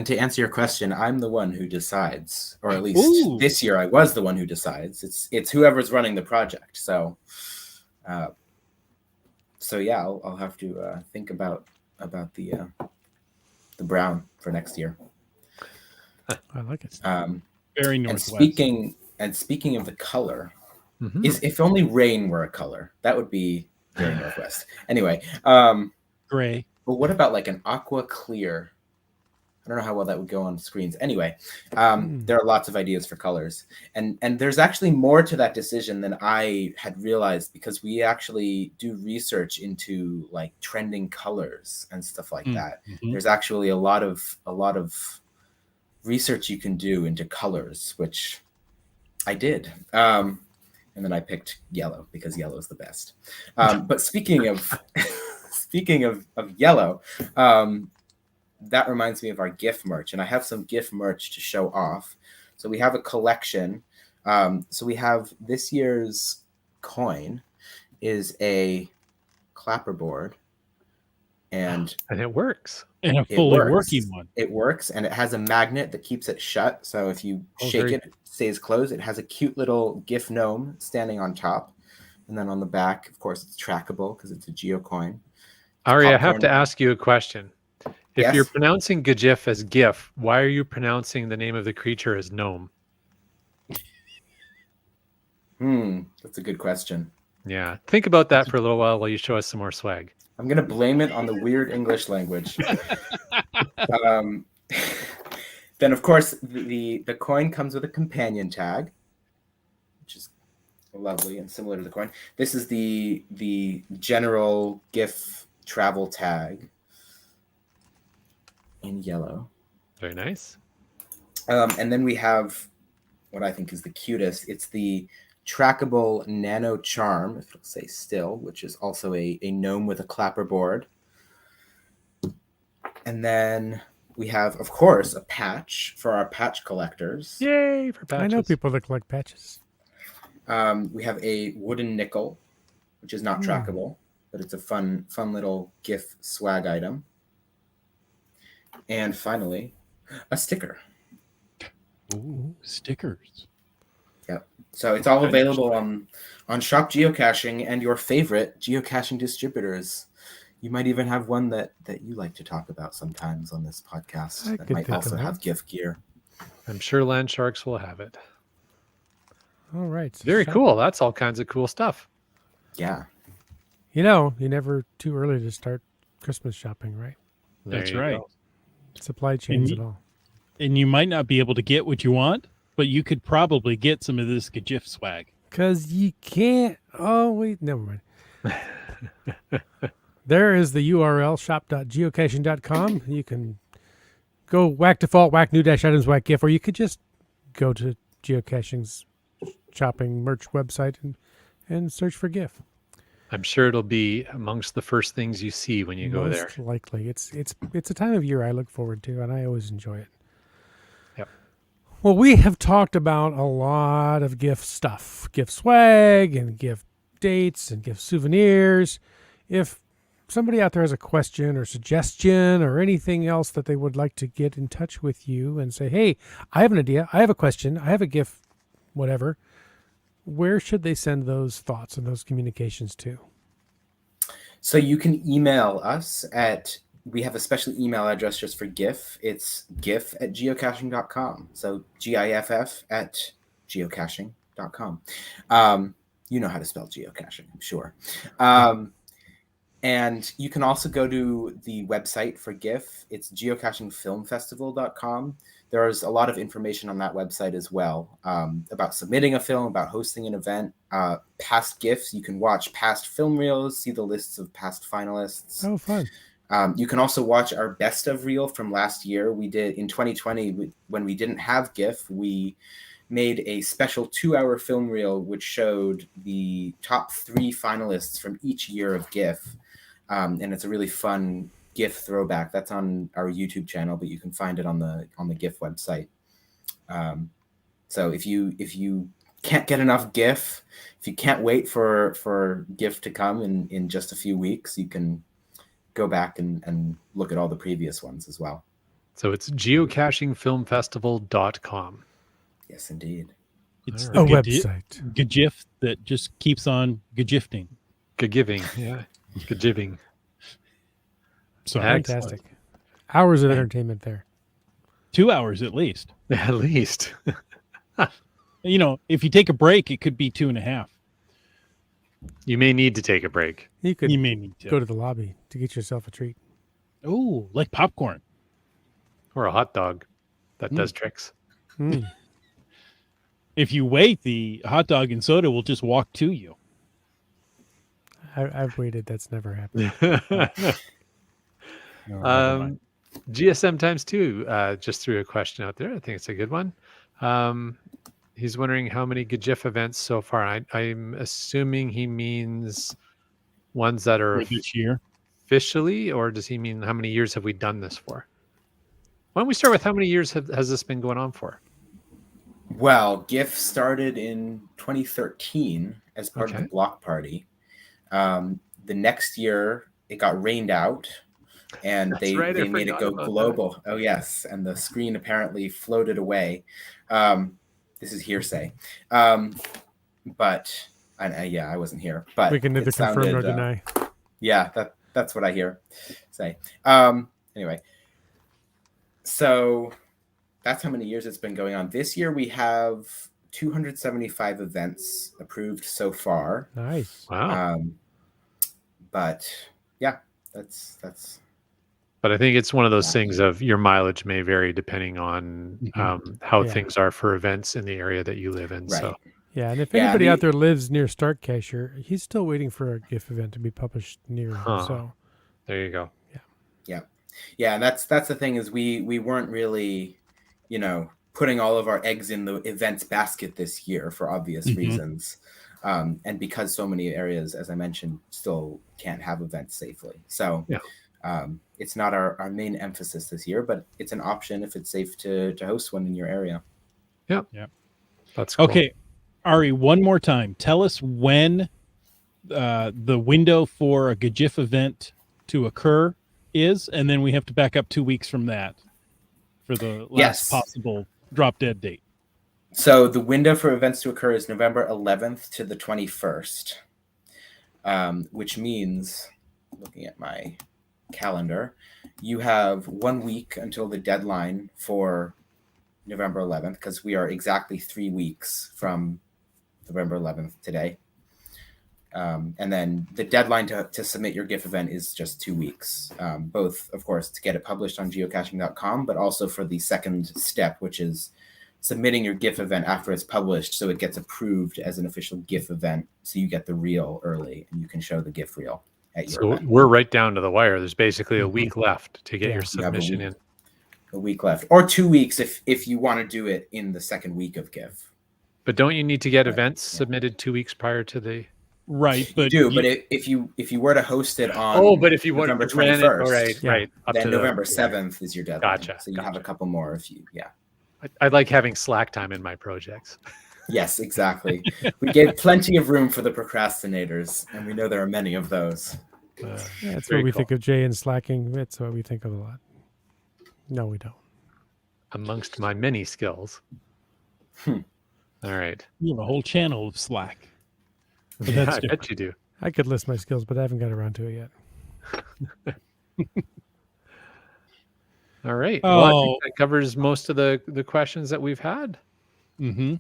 to answer your question, I'm the one who decides, or at least this year I was the one who decides. It's whoever's running the project. So yeah, I'll have to think about the brown for next year. I like it. Very Northwest. And speaking of the color, is if only rain were a color, that would be very Northwest. Anyway, gray. But what about like an aqua clear? I don't know how well that would go on screens. Anyway, there are lots of ideas for colors, and there's actually more to that decision than I had realized, because we actually do research into like trending colors and stuff like that. There's actually a lot of research you can do into colors, which I did. And then I picked yellow because yellow is the best. But speaking of yellow, that reminds me of our GIF merch, and I have some GIF merch to show off. So we have a collection So we have this year's coin is a clapperboard, and it works. And a it fully works. working one. It works, and it has a magnet that keeps it shut. So if you Oh, shake very- it, it stays closed. It has a cute little GIF gnome standing on top. And then on the back, of course, it's trackable because it's a geocoin. Ari, I have popcorn. to ask you a question. If Yes? you're pronouncing GIF as GIF, why are you pronouncing the name of the creature as gnome? That's a good question. Yeah. Think about that for a little while you show us some more swag. I'm going to blame it on the weird English language. Then, of course, the coin comes with a companion tag, which is lovely and similar to the coin. This is the general GIF travel tag in yellow. Very nice. And then we have what I think is the cutest. It's the trackable nano charm, if it'll say still, which is also a gnome with a clapperboard. And then we have, of course, a patch for our patch collectors. Yay for patches. I know people that collect patches. We have a wooden nickel, which is not trackable, but it's a fun little GIF swag item. And finally, a sticker. Ooh, stickers. Yep. So it's all available on Shop Geocaching and your favorite geocaching distributors. You might even have one that you like to talk about sometimes on this podcast I that could might think also of that. have GIF gear. I'm sure Land Sharks will have it. All right. so Very shop- cool. That's all kinds of cool stuff. Yeah. You're never too early to start Christmas shopping, right? There That's you right. go. Supply chains you- and all. And you might not be able to get what you want, but you could probably get some of this GIF swag. Because you can't. Oh, wait. Never mind. There is the URL shop.geocaching.com. You can go whack default, whack new dash items, whack GIF, or you could just go to Geocaching's shopping merch website and search for GIF. I'm sure it'll be amongst the first things you see when you go there. Most likely. It's a time of year I look forward to, and I always enjoy it. Yep. Well, we have talked about a lot of GIF stuff, GIF swag and GIF dates and GIF souvenirs. If somebody out there has a question or suggestion or anything else that they would like to get in touch with you and say, hey, I have an idea, I have a question, I have a GIF, whatever, where should they send those thoughts and those communications to? So you can email us we have a special email address just for GIF. It's gif@geocaching.com. So GIFF at geocaching.com. You know how to spell geocaching, I'm sure. And you can also go to the website for GIF. It's geocachingfilmfestival.com. There's a lot of information on that website as well about submitting a film, about hosting an event, past GIFs. You can watch past film reels, see the lists of past finalists. Oh, fun. You can also watch our best of reel from last year. We did in 2020, when we didn't have GIF, we made a special 2-hour film reel which showed the top 3 finalists from each year of GIF. And it's a really fun GIF throwback. That's on our YouTube channel, but you can find it on the GIF website. So if you can't get enough GIF, if you can't wait for GIF to come in just a few weeks, you can go back and look at all the previous ones as well. So it's geocachingfilmfestival.com. Yes, indeed. It's A website. GIF that just keeps on gifting. Giving. Yeah. Gajiving. So Fantastic. Hours of entertainment there. 2 hours at least. At least. If you take a break, it could be 2.5. You may need to take a break. You could You may need to. go to the lobby to get yourself a treat. Oh, like popcorn. Or a hot dog that does tricks. Mm. If you wait, the hot dog and soda will just walk to you. I've waited. That's never happened. GSM times 2 just threw a question out there. I think it's a good one. He's wondering how many GIF events so far. I'm assuming he means ones that are For this year. officially, or does he mean how many years have we done this for? Why don't we start with how many years has this been going on for? Well, GIFF started in 2013 as part of the Okay. block party. The next year, it got rained out, and That's right, I they made it forgot go about that. global. Oh yes, and the screen apparently floated away. This is hearsay, but yeah, I wasn't here. But We can neither it confirm nor sounded, deny. yeah, that's what I hear say. Anyway, so that's how many years it's been going on. This year we have 275 events approved so far. Nice. Wow. But yeah, that's But I think it's one of those Yeah. things of your mileage may vary depending on how Yeah. things are for events in the area that you live in. right. So Yeah, and if Yeah, anybody out there lives near Startcacher, he's still waiting for a GIF event to be published near him. Huh. So there you go. Yeah, and that's the thing is we weren't really, putting all of our eggs in the events basket this year for obvious Mhm. reasons. And because so many areas, as I mentioned, still can't have events safely. So Yeah. it's not our main emphasis this year, but it's an option if it's safe to host one in your area. That's cool. Okay, Ari, one more time. Tell us when the window for a GIF event to occur is, and then we have to back up 2 weeks from that for the last Yes. possible drop dead date. So the window for events to occur is November 11th to the 21st, which means, looking at my calendar, you have 1 week until the deadline for November 11th, because we are exactly 3 weeks from November 11th today. And then the deadline to submit your GIF event is just 2 weeks, both, of course, to get it published on geocaching.com, but also for the second step, which is submitting your GIF event after it's published so it gets approved as an official GIF event, so you get the reel early and you can show the GIF reel at your So event. we're right down to the wire. There's basically a week left to get Yeah. your You have a submission week. in. A week left, or 2 weeks if you want to do it in the second week of GIF. But don't you need to get Right, events yeah. submitted 2 weeks prior to the? Right, but You do, but if you were to host it on But if you want November to ran it, 21st, all right, Yeah. right, up then to November the, 7th is your deadline. Gotcha, So you have a couple more if you, I like having slack time in my projects. Yes, exactly. We gave plenty of room for the procrastinators, and we know there are many of those. that's Very what we cool. think of Jay and slacking. That's what we think of a lot. No, we don't. Amongst my many skills. Hmm. All right. you have a whole channel of Slack. But Yeah, that's I different. bet you do. I could list my skills, but I haven't got around to it yet. All right. Well, I Oh. think that covers most of the questions that we've had. Mm-hmm.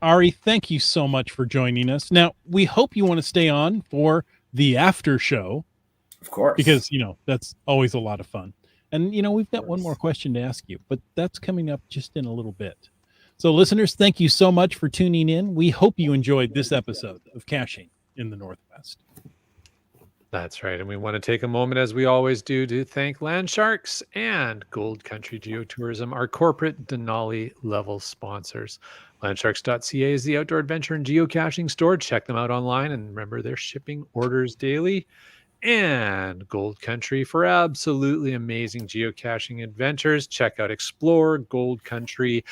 Ari, thank you so much for joining us. Now, we hope you want to stay on for the after show Of course. because, that's always a lot of fun. And, we've got one more question to ask you, but that's coming up just in a little bit. So, listeners, thank you so much for tuning in. We hope you enjoyed this episode of Caching in the Northwest. That's right. And we want to take a moment, as we always do, to thank Land Sharks and Gold Country Geotourism, our corporate Denali level sponsors. Landsharks.ca is the outdoor adventure and geocaching store. Check them out online. And remember, they're shipping orders daily. And Gold Country for absolutely amazing geocaching adventures. Check out exploregoldcountry.com.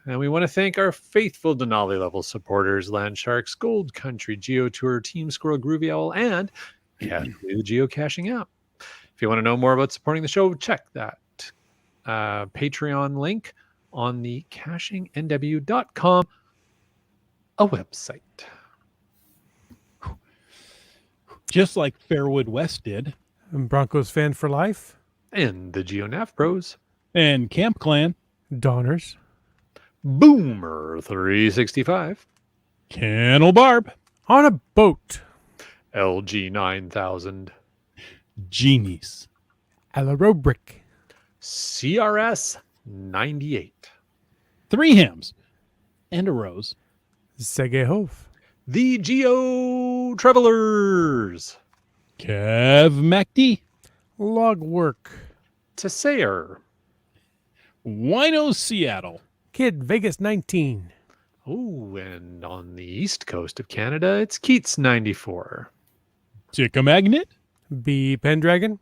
And we want to thank our faithful Denali level supporters, Land Sharks, Gold Country, GeoTour, Team Squirrel, Groovy Owl, and Casually the Geocaching app. If you want to know more about supporting the show, check that Patreon link on the cachingnw.com, a website. Just like Fairwood West did, And Broncos fan for life. And the GeoNav Pros, and Camp Clan, Donners. Boomer 365, Kennel Barb, On a boat. LG 9000, Genies, Alarobrick. CRS 98, 3 Hams, and a Rose. Segehov. the Geo Travelers, Kev MacD, Log work. Tessayer, Wino Seattle, Kid Vegas 19. oh, and on the east coast of Canada, it's Keats 94, Ticka Magnet, B Pendragon.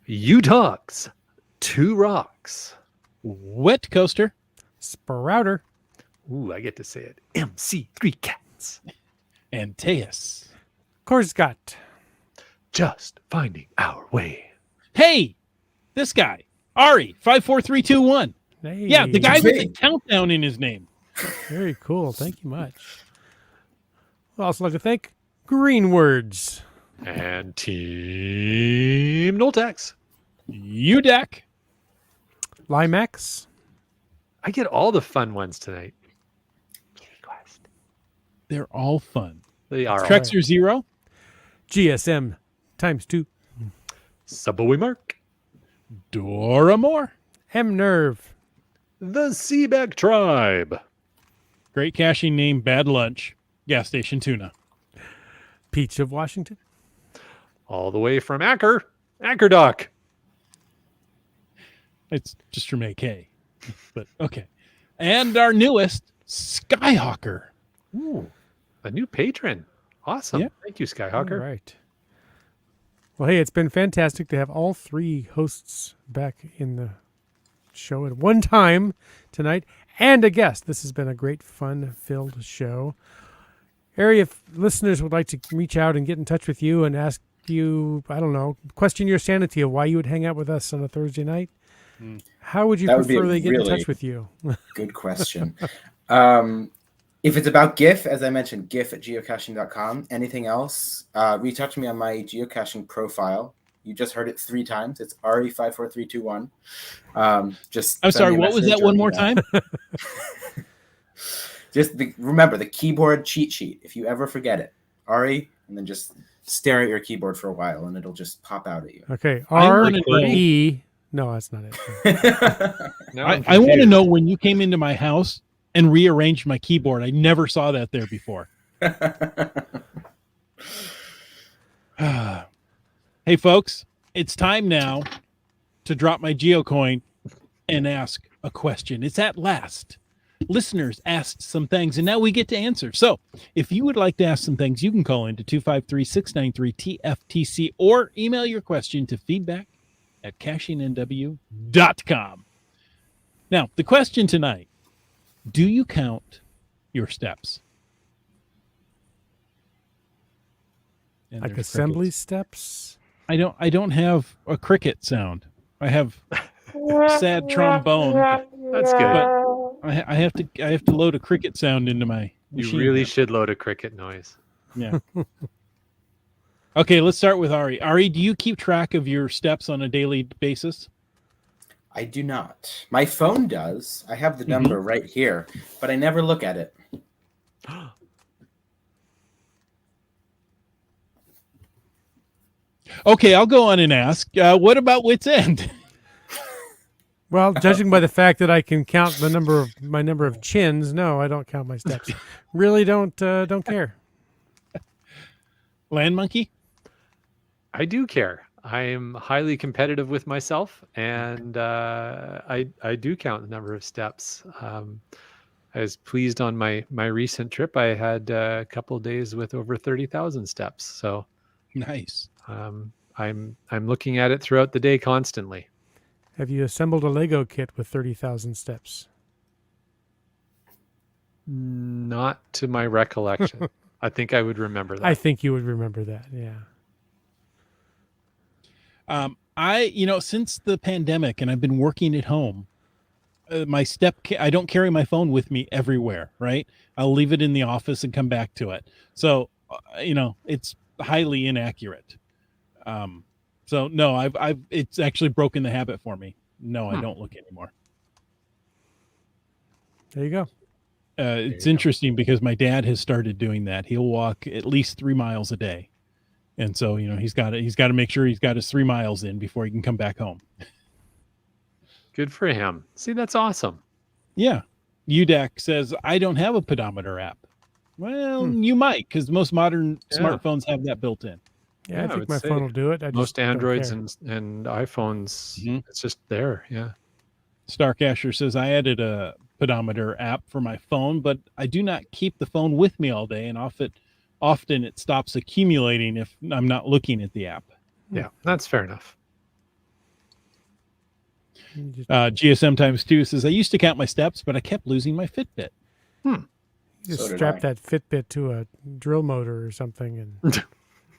Utah's 2 Rocks, Wet Coaster, Sprouter. Ooh, I get to say it. MC3 Cats. And Teus. Korsgat. Just finding our way. Hey, this guy, Ari, 54321. Hey. Yeah, the guy with the Hey. countdown in his name. Very cool. Thank you much. I'd also like to thank Green Words. And Team Noltex. UDEC. Limax. I get all the fun ones tonight. Request. They're all fun. They are all Trexer Zero. GSM ×2. Subway Mark. Dora Moore. M Nerve. The Seaback Tribe. Great caching name, Bad Lunch. Gas Station Tuna. Peach of Washington. All the way from Acker. Ackerdock. It's just from AK. But okay. And our newest, Skyhawker. Ooh, a new patron. Awesome. Yeah. Thank you, All Skyhawker. right. Well, hey, it's been fantastic to have all three hosts back in the show at one time tonight and a guest. This has been a great, fun-filled show. Harry, if listeners would like to reach out and get in touch with you and ask you, I don't know, question your sanity of why you would hang out with us on a Thursday night, how would you That would be prefer a they get in really- touch with you? Good question. If it's about GIFF, as I mentioned, GIFF at geocaching.com. Anything else, reach out to me on my geocaching profile. You just heard it 3 times. It's Ari54321. Just I'm send sorry, me a what was message that or one more email. time? Just remember the keyboard cheat sheet. If you ever forget it, Ari, and then just stare at your keyboard for a while, and it'll just pop out at you. Okay, I wanna know- R-E. No, that's not it. Now I I'm want to confused. know when you came into my house and rearranged my keyboard. I never saw that there before. Hey, folks, it's time now to drop my geocoin and ask a question. It's at last. Listeners asked some things, and now we get to answer. So if you would like to ask some things, you can call into 253-693-TFTC or email your question to feedback@cashingnw.com. Now, the question tonight, do you count your steps? And Like there's assembly crickets. steps? I don't have a cricket sound. I have sad trombone. That's good. But I have to load a cricket sound into my You machine really here. should load a cricket noise. Yeah. Okay, let's start with Ari. Ari, do you keep track of your steps on a daily basis? I do not. My phone does. I have the number right here, but I never look at it. Okay, I'll go on and ask. What about Wits End? Well, judging by the fact that I can count the number of chins, no, I don't count my steps. Really don't care. Land Monkey? I do care. I am highly competitive with myself, and I do count the number of steps. I was pleased on my recent trip. I had a couple of days with over 30,000 steps. So Nice. I'm looking at it throughout the day constantly. Have you assembled a Lego kit with 30,000 steps? Not to my recollection. I think I would remember that. I think you would remember that. Yeah. Since the pandemic and I've been working at home, I don't carry my phone with me everywhere, right? I'll leave it in the office and come back to it. So, it's highly inaccurate. So no, it's actually broken the habit for me. No, I don't look anymore. There you go. It's you go. interesting because my dad has started doing that. He'll walk at least 3 miles a day. And so, he's got to make sure he's got his 3 miles in before he can come back home. Good for him. See, that's awesome. Yeah. UDAC says, I don't have a pedometer app. Well, you might, because most modern smartphones have that built in. Yeah, Yeah, I I think would my say phone will do it. I just Most don't Androids care. and iPhones, it's just there. Yeah. Starcasher says, I added a pedometer app for my phone, but I do not keep the phone with me all day, and often it stops accumulating if I'm not looking at the app. Yeah, that's fair enough. You just, GSM times 2 says, I used to count my steps, but I kept losing my Fitbit. you just So did strap I. that Fitbit to a drill motor or something and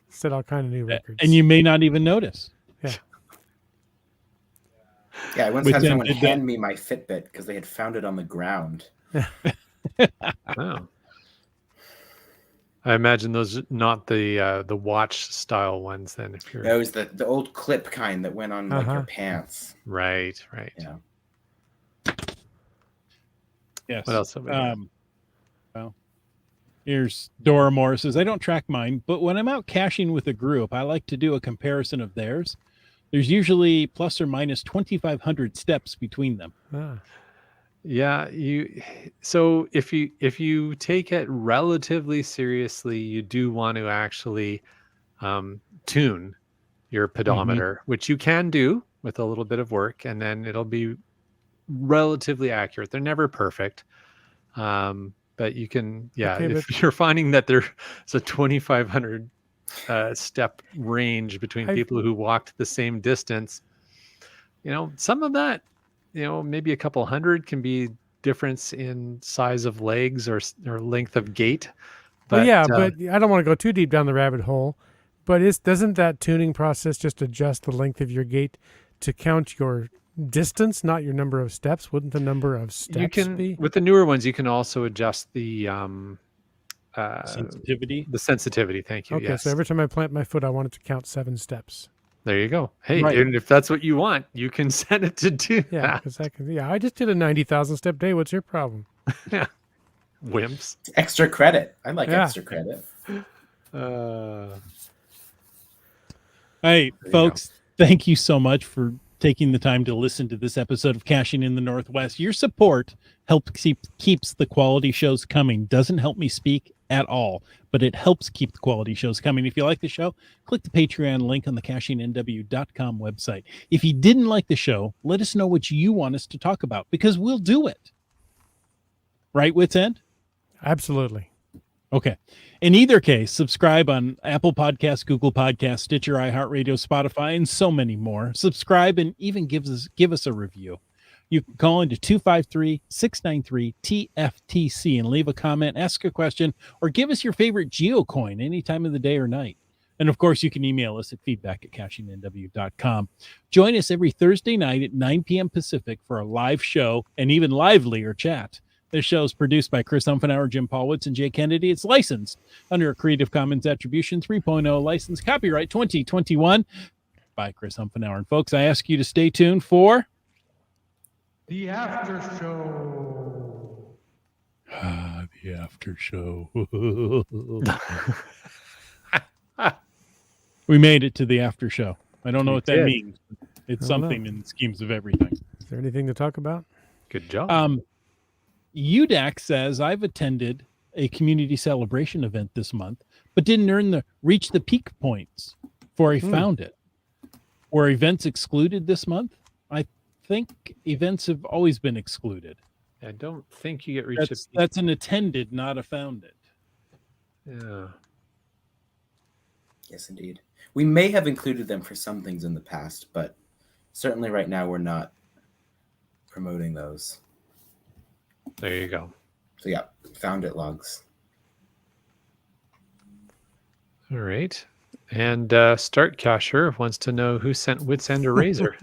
set all kind of new records. And you may not even notice. Yeah, I once Which had someone ended that- hand me my Fitbit because they had found it on the ground. Wow. I imagine those are not the watch style ones. Then, if you're That was the old clip kind that went on like your pants. right. Yeah. Yes. What else have we got? Well, here's Dora Moore says, I don't track mine, but when I'm out caching with a group, I like to do a comparison of theirs. There's usually plus or minus 2,500 steps between them. Yeah, so if you take it relatively seriously, you do want to actually tune your pedometer, which you can do with a little bit of work, and then it'll be relatively accurate. They're never perfect. But you can, Okay, if you're finding that there's a 2,500 step range between people who walked the same distance, some of that, maybe a couple hundred can be difference in size of legs or length of gait. But but I don't want to go too deep down the rabbit hole. But doesn't that tuning process just adjust the length of your gait to count your distance, not your number of steps? Wouldn't the number of steps be? With the newer ones, you can also adjust the Sensitivity. The sensitivity. Thank you. Okay, Yes. so every time I plant my foot, I want it to count 7 steps. There you go. Hey, Right. and if that's what you want, you can set it to do Yeah, that. because I just did a 90,000 step day. What's your problem? Wimps. Extra credit. I like Yeah. extra credit. Hey, you folks, thank you so much for taking the time to listen to this episode of Caching in the Northwest. Your support keeps the quality shows coming. Doesn't help me speak at all, but it helps keep the quality shows coming. If you like the show, click the Patreon link on the CachingNW.com website. If you didn't like the show, let us know what you want us to talk about, because we'll do it. Right, Wits End? Absolutely. Okay. In either case, subscribe on Apple Podcasts, Google Podcasts, Stitcher, iHeartRadio, Spotify, and so many more. Subscribe and even give us a review. You can call into 253-693-TFTC and leave a comment, ask a question, or give us your favorite geocoin any time of the day or night. And of course, you can email us at feedback@cachingnw.com. Join us every Thursday night at 9 p.m. Pacific for a live show and even livelier chat. This show is produced by Chris Umfenauer, Jim Paulwitz, and Jay Kennedy. It's licensed under a Creative Commons Attribution 3.0 license, copyright 2021 by Chris Umfenauer. And folks, I ask you to stay tuned for The after show. the after show. We made it to the after show. I don't know what that did. means. It's I don't something in the schemes of everything. Is there anything to talk about? Good job. UDAC says, I've attended a community celebration event this month, but didn't reach the peak points before I found it. Were events excluded this month? I think events have always been excluded. I don't think you get reached. That's an attended, not a founded. Yeah. Yes, indeed. We may have included them for some things in the past, but certainly right now we're not promoting those. There you go. So yeah, found it logs. All right. And Start Cacher wants to know who sent Wits End a razor.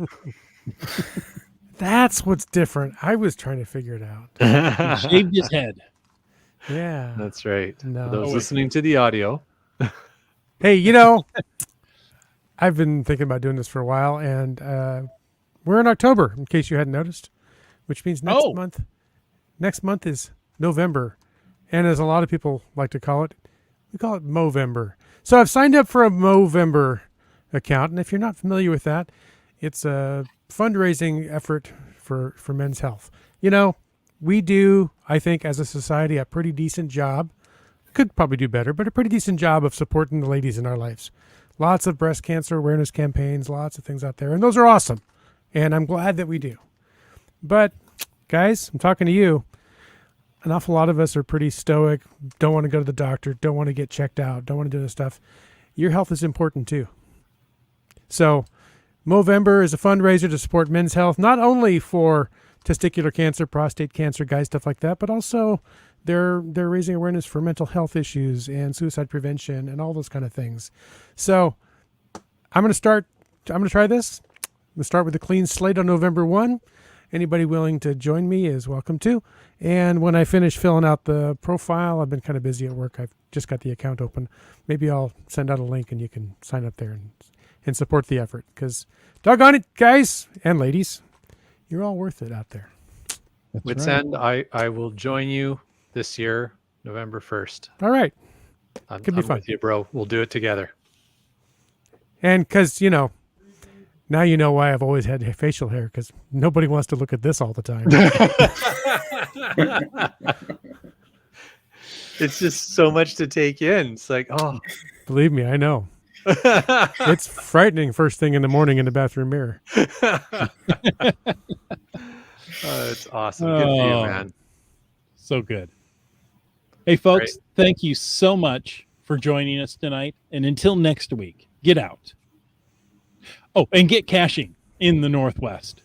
That's what's different. I was trying to figure it out. He shaved his head. Yeah. That's right. No. For those Oh, wait. listening to the audio. Hey, I've been thinking about doing this for a while, and we're in October, in case you hadn't noticed, which means next month is November. And as a lot of people like to call it, we call it Movember. So I've signed up for a Movember account. And if you're not familiar with that, it's a fundraising effort for men's health. We do, I think, as a society, a pretty decent job. Could probably do better, but a pretty decent job of supporting the ladies in our lives. Lots of breast cancer awareness campaigns, lots of things out there. And those are awesome. And I'm glad that we do. But guys, I'm talking to you. An awful lot of us are pretty stoic, don't want to go to the doctor, don't want to get checked out, don't want to do this stuff. Your health is important too. So Movember is a fundraiser to support men's health, not only for testicular cancer, prostate cancer, guys, stuff like that, but also they're raising awareness for mental health issues and suicide prevention and all those kind of things. So I'm going to try this. I'm going to start with a clean slate on November 1. Anybody willing to join me is welcome to. And when I finish filling out the profile, I've been kind of busy at work. I've just got the account open. Maybe I'll send out a link and you can sign up there and support the effort. Because doggone it, guys and ladies, you're all worth it out there. That's Wits right. End, I will join you this year, November 1st. All right. I'm Could be fun. with you, bro. We'll do it together. And because, now you know why I've always had facial hair, because nobody wants to look at this all the time. It's just so much to take in. It's like, oh. Believe me, I know. It's frightening first thing in the morning in the bathroom mirror. It's awesome. Good for you, Oh. man. So good. Hey, folks, Great. thank you so much for joining us tonight. And until next week, get out. Oh, and get caching in the Northwest.